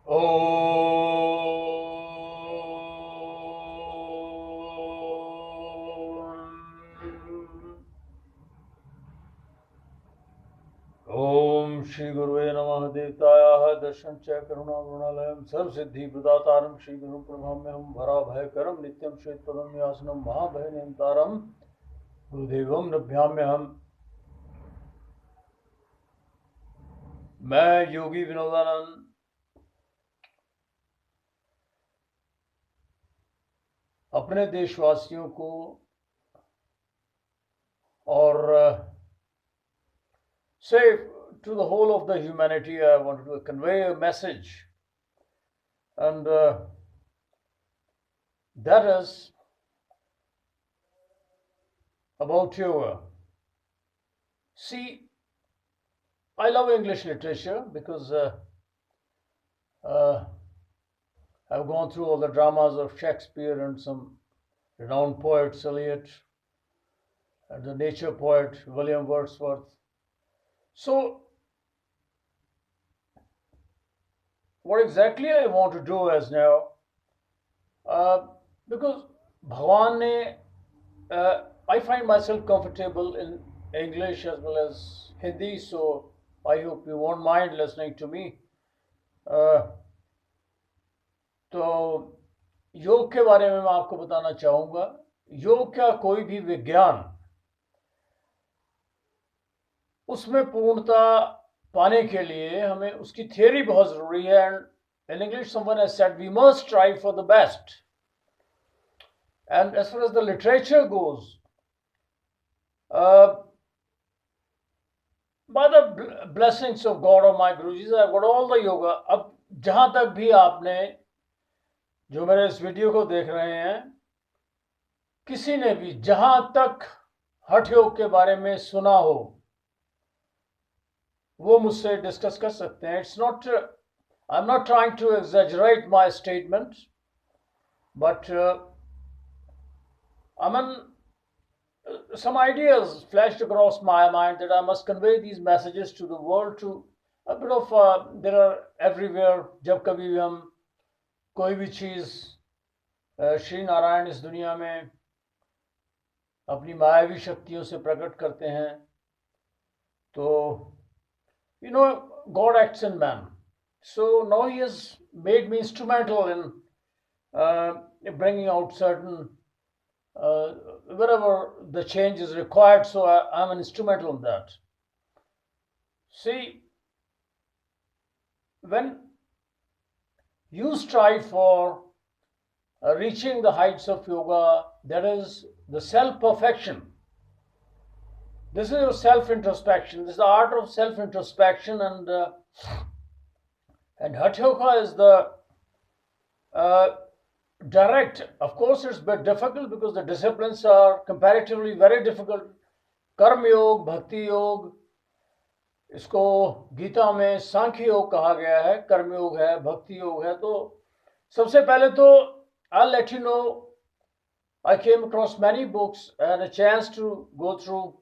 Om Om Shri Guruve Namah Devtaya Darshan Cha Karuna Gurunalayam Sarv Siddhi Pradataram Shri Guru Prabhamyam Bhara Bhayakaram Nityam Shwet Padam Yasanam Mahabhay Nemtaram Gurudevam Nabhyamyam। मैं योगी विनोदानंद अपने देशवासियों को और say to the whole of the humanity, I wanted to convey a message, and that is about yoga. See, I love English literature because I've gone through all the dramas of Shakespeare and some renowned poets, Eliot, and the nature poet William Wordsworth. So, what exactly I want to do is now, because Bhagwan ne, I find myself comfortable in English as well as Hindi, so I hope you won't mind listening to me. तो योग के बारे में मैं आपको बताना चाहूँगा। योग का कोई भी विज्ञान, उसमें पूर्णता पाने के लिए हमें उसकी थियरी बहुत ज़रूरी है। And in English someone has said we must strive for the best. And as far as the literature goes, by the blessings of God or my Gurujis, I've got all the yoga। अब जहाँ तक भी आपने जो मेरे इस video को देख रहे हैं, किसी ने भी जहां तक हठ योग के बारे में सुना हो वो मुझसे डिस्कस कर सकते हैं। It's not, I am not trying to exaggerate my statement, but I mean, some ideas flashed across my mind that I must convey these messages to the world, to a bit of there are everywhere। जब कभी भी हम कोई भी चीज़ श्री नारायण इस दुनिया में अपनी मायावी शक्तियों से प्रकट करते हैं, तो you know, God acts in man. So now he has made me instrumental in bringing out certain wherever the change is required, so I'm an instrumental in that. See, when you strive for reaching the heights of yoga, that is the self-perfection. This is your self-introspection. This is the art of self-introspection, and Hatha Yoga is the direct. Of course, it's a bit difficult because the disciplines are comparatively very difficult. Karma Yoga, Bhakti Yoga, इसको गीता में सांख्य योग कहा गया है, कर्म योग है, भक्ति योग है। तो सबसे पहले तो I'll let you know, I came across many books and a chance to go through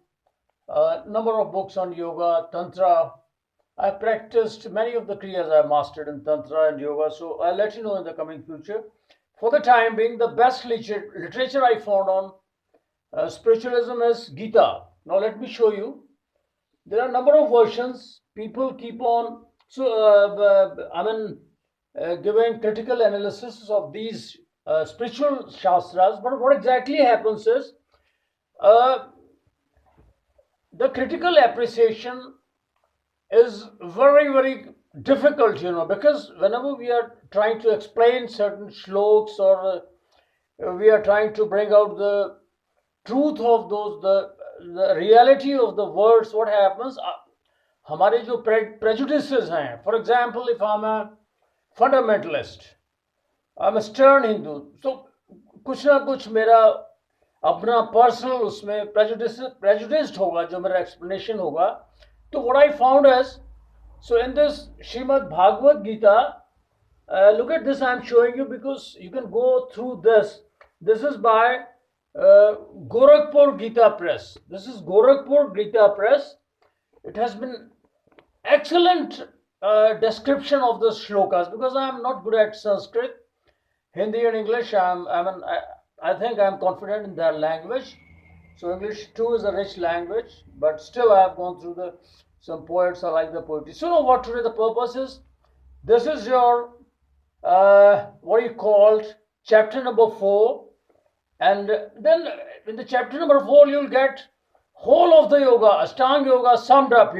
a number of books on yoga, tantra. I practiced many of the kriyas I mastered in tantra and yoga, so I'll let you know in the coming future. For the time being, the best literature I found on spiritualism is Gita. Now let me show you. There are a number of versions. People keep on giving critical analysis of these spiritual shastras, but what exactly happens is the critical appreciation is very, very difficult, you know, because whenever we are trying to explain certain shloks or we are trying to bring out the truth of those, the reality of the words, what happens, हमारे जो prejudices हैं, for example, if I'm a fundamentalist, I'm a stern Hindu, so कुछ ना कुछ मेरा अपना personal उसमें prejudiced होगा, जो मेरा explanation होगा। तो what I found is, so in this Srimad Bhagavad Gita, look at this, I'm showing you because you can go through this. This is by Gorakhpur Gita Press. This is Gorakhpur Gita Press. It has been excellent description of the shlokas, because I am not good at Sanskrit. Hindi and English, I think I'm confident in that language. So English too is a rich language, but still I have gone through some poets. I like the poetry. So you know what today the purpose is? This is your what you called chapter number 4, and then in the chapter number 4 you'll get whole of the yoga, Ashtanga yoga summed up.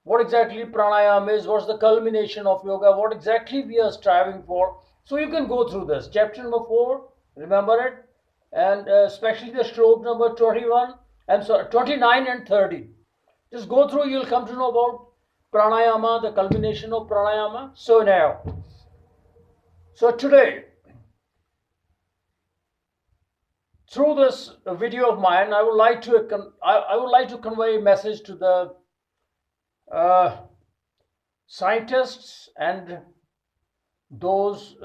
What exactly pranayama is, what's the culmination of yoga, what exactly we are striving for. So you can go through this chapter number 4, remember it, and especially the stroke number 21, I'm sorry, 29 and 30. Just go through, you'll come to know about pranayama, the culmination of pranayama. So today, through this video of mine, I would like to convey a message to the scientists and those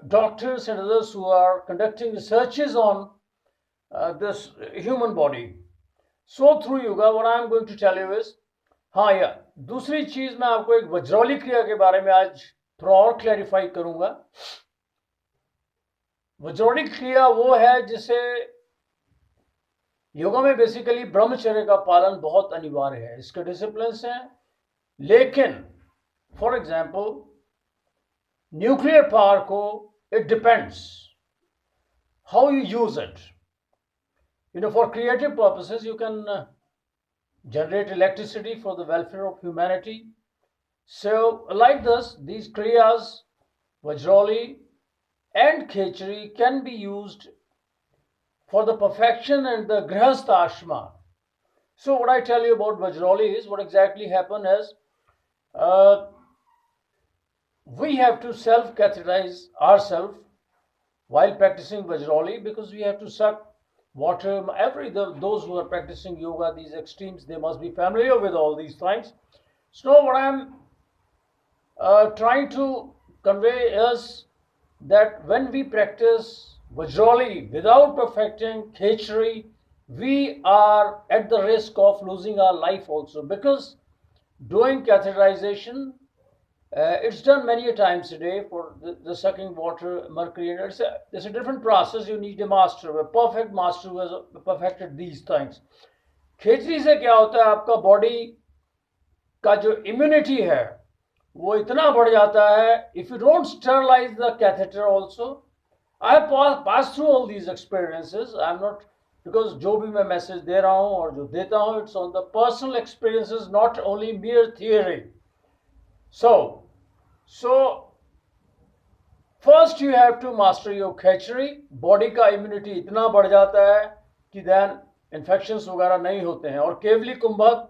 doctors and others who are conducting researches on this human body. So through yoga, what I am going to tell you is, हाँ या दूसरी चीज मैं आपको एक वज्रौली क्रिया के बारे में आज थोड़ा और क्लैरिफाई करूंगा। वज्रौली क्रिया वो है जिसे योगा में बेसिकली ब्रह्मचर्य का पालन बहुत अनिवार्य है, इसके डिसिप्लिन हैं, लेकिन फॉर एग्जाम्पल न्यूक्लियर पावर को it depends how you use it. For creative purposes you can generate electricity for the welfare of humanity. So like this, these kriyas, Vajroli and Khechari, can be used for the perfection and the Grihastha Ashma. So what I tell you about Vajroli is, what exactly happened is, we have to self-catheterize ourselves while practicing Vajroli, because we have to suck water. Those who are practicing yoga, these extremes, they must be familiar with all these things. So what I am trying to convey is that when we practice Vajroli without perfecting Khechari, we are at the risk of losing our life also, because doing catheterization, it's done many times a day for the sucking water, mercury, and it's a different process. You need a master, a perfect master who has perfected these things. खेचरी से क्या होता है, आपका body का जो immunity है वो इतना बढ़ जाता है, if you don't sterilize the catheter also. I have passed through all these experiences. I'm not, because जो भी मैं मैसेज दे रहा हूँ और जो देता हूँ, it's on the personal experiences, not only mere theory. So first you have to master your Khechari. Body का इम्यूनिटी इतना बढ़ जाता है कि then इन्फेक्शंस वगैरह नहीं होते हैं, और केवली कुंभक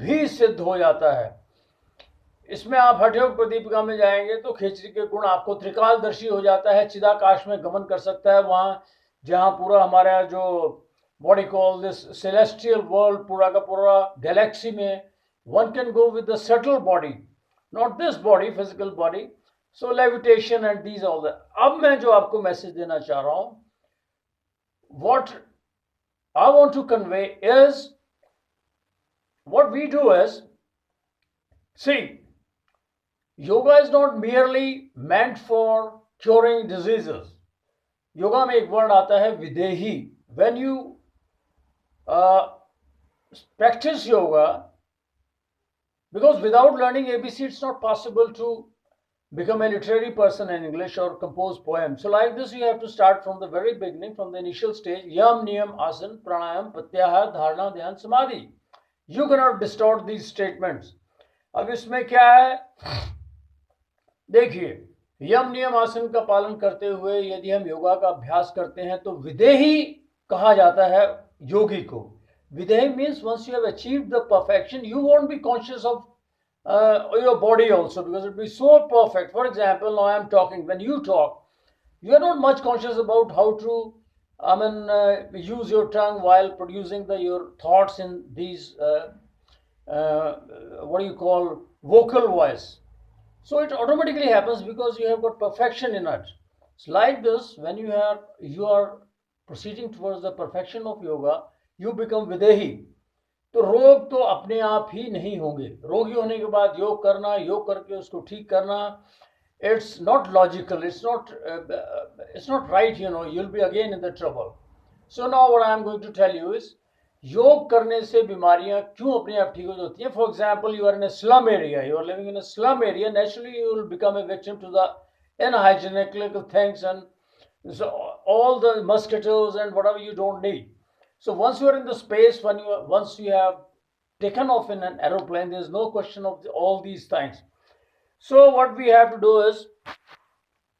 भी सिद्ध हो जाता है। इसमें आप हठयोग प्रदीपिका में जाएंगे तो खेचरी के गुण आपको त्रिकालदर्शी हो जाता है, चिदाकाश में गमन कर सकता है, वहां जहां पूरा हमारा जो body call this celestial world, पूरा का पूरा गैलेक्सी में one can go with the subtle body, not this body, physical body. So levitation and these all that. अब मैं जो आपको मैसेज देना चाह रहा हूं, what I want to convey is, what we do is, see, yoga is not merely meant for curing diseases. Yoga में एक वर्ड आता है विदेही. When you practice yoga, because without learning ABC, it's not possible to become a literary person in English or compose poems. So like this, you have to start from the very beginning, from the initial stage. Yam, niyam, asan, pranayam, pratyahar, dharana, dhyan, samadhi. You cannot distort these statements. अब इसमें क्या है, देखिए, यम नियम आसन का पालन करते हुए यदि हम योगा का अभ्यास करते हैं तो विदेही कहा जाता है योगी को. विदेही means once you have achieved the perfection, you won't be conscious of your body also, because it will be so perfect. For example, now I am talking, when you talk, you are not much conscious about how to use your tongue while producing your thoughts in these what do you call vocal voice. So it automatically happens because you have got perfection in it. It's like this, when you are proceeding towards the perfection of yoga, you become videhi. तो रोग तो अपने आप ही नहीं होंगे। रोगी होने के बाद योग करना, योग करके उसको ठीक करना, it's not logical, it's not right, you'll be again in the trouble. So now what I am going to tell you is, योग करने से बीमारियां क्यों अपने आप ठीक हो जाती हैं। For example, you are in a slum area, you are living in a slum area, naturally you will become a victim to the unhygienic things, and so all the mosquitoes and whatever you don't need. So once you are in the space, once you have taken off in an aeroplane, there is no question of all these things. So what we have to do is,